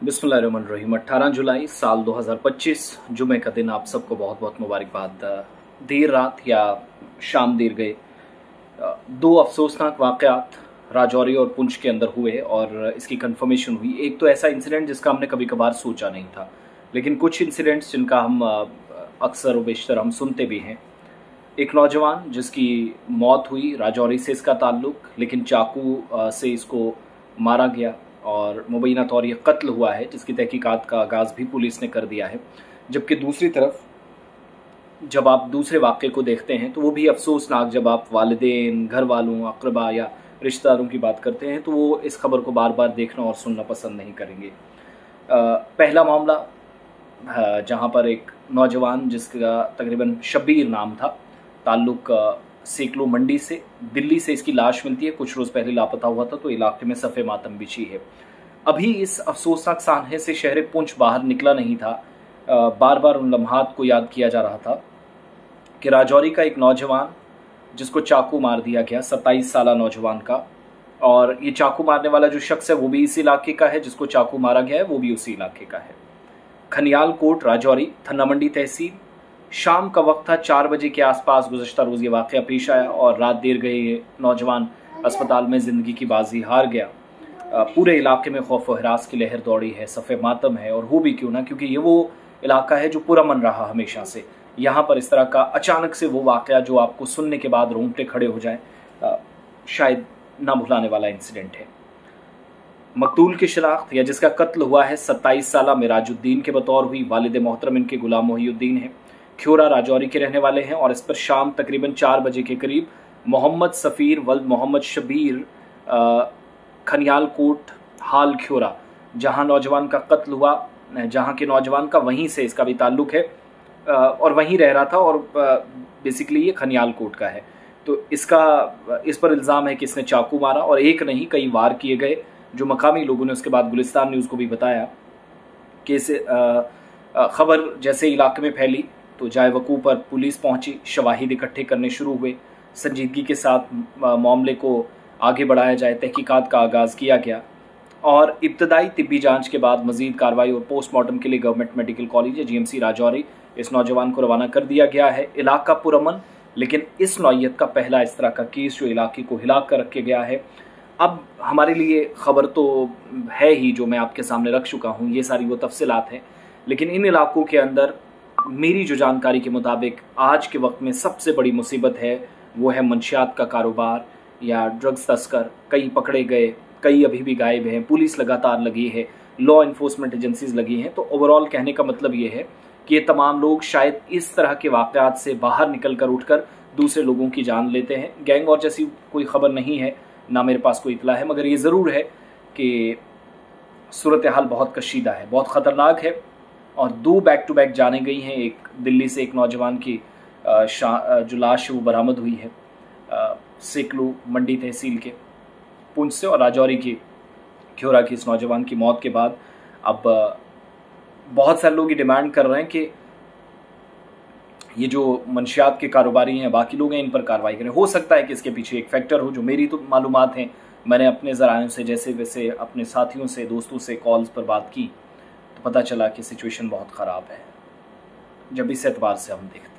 बिस्मिल्लाहिर्रहमानिर्रहीम। 18 जुलाई साल 2025 जुमे का दिन आप सबको बहुत बहुत मुबारकबाद। देर रात या शाम देर गए दो अफसोसनाक वाक़यात राजौरी और पुंछ के अंदर हुए और इसकी कंफर्मेशन हुई। एक तो ऐसा इंसिडेंट जिसका हमने कभी कभार सोचा नहीं था, लेकिन कुछ इंसिडेंट्स जिनका हम अक्सर व बेशतर हम सुनते भी हैं। एक नौजवान जिसकी मौत हुई, राजौरी से इसका ताल्लुक, लेकिन चाकू से इसको मारा गया और मुबैना तौर ये कत्ल हुआ है, जिसकी तहकीकात का आगाज़ भी पुलिस ने कर दिया है। जबकि दूसरी तरफ जब आप दूसरे वाक़े को देखते हैं तो वो भी अफसोसनाक। जब आप वालिदैन, घर वालों, अक़रबा या रिश्तेदारों की बात करते हैं तो वो इस खबर को बार बार देखना और सुनना पसंद नहीं करेंगे। पहला मामला जहाँ पर एक नौजवान जिसका तकरीबन शब्बीर नाम था, ताल्लुक सेकलो मंडी से, दिल्ली से इसकी लाश मिलती है। कुछ रोज़ पहले लापता हुआ था तो इलाके में सफ़े मातम बिछी है। अभी इस अफसोसनाक सानहे से शहर पुंछ बाहर निकला नहीं था। बार बार उन लम्हात को याद किया जा रहा था कि राजौरी का एक नौजवान जिसको चाकू मार दिया गया, 27 साला नौजवान का, और ये चाकू मारने वाला जो शख्स है वो भी इस इलाके का है, जिसको चाकू मारा गया है वो भी उसी इलाके का है। खनियाल कोट, राजौरी, थन्ना मंडी तहसील। शाम का वक्त था, 4 बजे के आसपास गुज़श्ता रोज़ ये वाक़या पेश आया और रात देर गए ये नौजवान अस्पताल में ज़िंदगी की बाजी हार गया। पूरे इलाके में खौफ व हिरास की लहर दौड़ी है, सफ़े मातम है, और वो भी क्यों ना, क्योंकि ये वो इलाका है जो पुरअमन रहा हमेशा से। यहाँ पर इस तरह का अचानक से वो वाक़या जो आपको सुनने के बाद रोंगटे खड़े हो जाए, शायद ना भुलाने वाला इंसिडेंट है। मकतूल की शिनाख्त या जिसका कत्ल हुआ है 27 साला मिराजुद्दीन के बतौर हुई। वालिद मोहतरम इनके गुलाम मोहिउद्दीन हैं, ख्योरा राजौरी के रहने वाले हैं। और इस पर शाम तकरीबन 4 बजे के करीब मोहम्मद सफ़ीर वल्द मोहम्मद शबीर खनियाल कोट हाल ख्योरा, जहां नौजवान का कत्ल हुआ, जहां के नौजवान का वहीं से इसका भी ताल्लुक है और वहीं रह रहा था, और बेसिकली ये खनियाल कोट का है। तो इस पर इल्ज़ाम है कि इसने चाकू मारा, और एक नहीं कई वार किए गए। जो मकामी लोगों ने उसके बाद गुलिस्तान न्यूज़ को भी बताया कि इस खबर जैसे इलाके में फैली तो जाए वकूफ़ पर पुलिस पहुंची, शवाहिद इकट्ठे करने शुरू हुए। संजीदगी के साथ मामले को आगे बढ़ाया जाए, तहकीकात का आगाज़ किया गया और इब्तदाई तिब्बी जांच के बाद मज़ीद कार्रवाई और पोस्टमार्टम के लिए गवर्नमेंट मेडिकल कॉलेज या GMC राजौरी इस नौजवान को रवाना कर दिया गया है। इलाका पुरअमन, लेकिन इस नौइयत का पहला इस तरह का केस जो इलाके को हिला कर रख गया है। अब हमारे लिए खबर तो है ही जो मैं आपके सामने रख चुका हूँ, ये सारी वो तफसीलात हैं, लेकिन इन इलाकों के अंदर मेरी जो जानकारी के मुताबिक आज के वक्त में सबसे बड़ी मुसीबत है वो है मंशियात का कारोबार या ड्रग्स तस्कर। कई पकड़े गए, कई अभी भी गायब हैं, पुलिस लगातार लगी है, लॉ इन्फोर्समेंट एजेंसीज लगी हैं। तो ओवरऑल कहने का मतलब ये है कि ये तमाम लोग शायद इस तरह के वाक़यात से बाहर निकल कर उठकर दूसरे लोगों की जान लेते हैं। गैंग और जैसी कोई खबर नहीं है, ना मेरे पास कोई इतला है, मगर ये ज़रूर है कि सूरत हाल बहुत कशीदा है, बहुत ख़तरनाक है। और 2 बैक टू बैक जाने गई हैं। एक दिल्ली से एक नौजवान की जो लाश वो बरामद हुई है सेकलू मंडी तहसील के पुंछ से, और राजौरी की ख्योरा की इस नौजवान की मौत के बाद अब बहुत सारे लोग ये डिमांड कर रहे हैं कि ये जो मंशियात के कारोबारी हैं, बाकी लोग हैं, इन पर कार्रवाई करें। हो सकता है कि इसके पीछे एक फैक्टर हो जो मेरी तो मालूमात हैं, मैंने अपने ज़राइयों से जैसे वैसे अपने साथियों से, दोस्तों से कॉल्स पर बात की तो पता चला कि सिचुएशन बहुत ख़राब है जब इस एतबार से हम देखते हैं।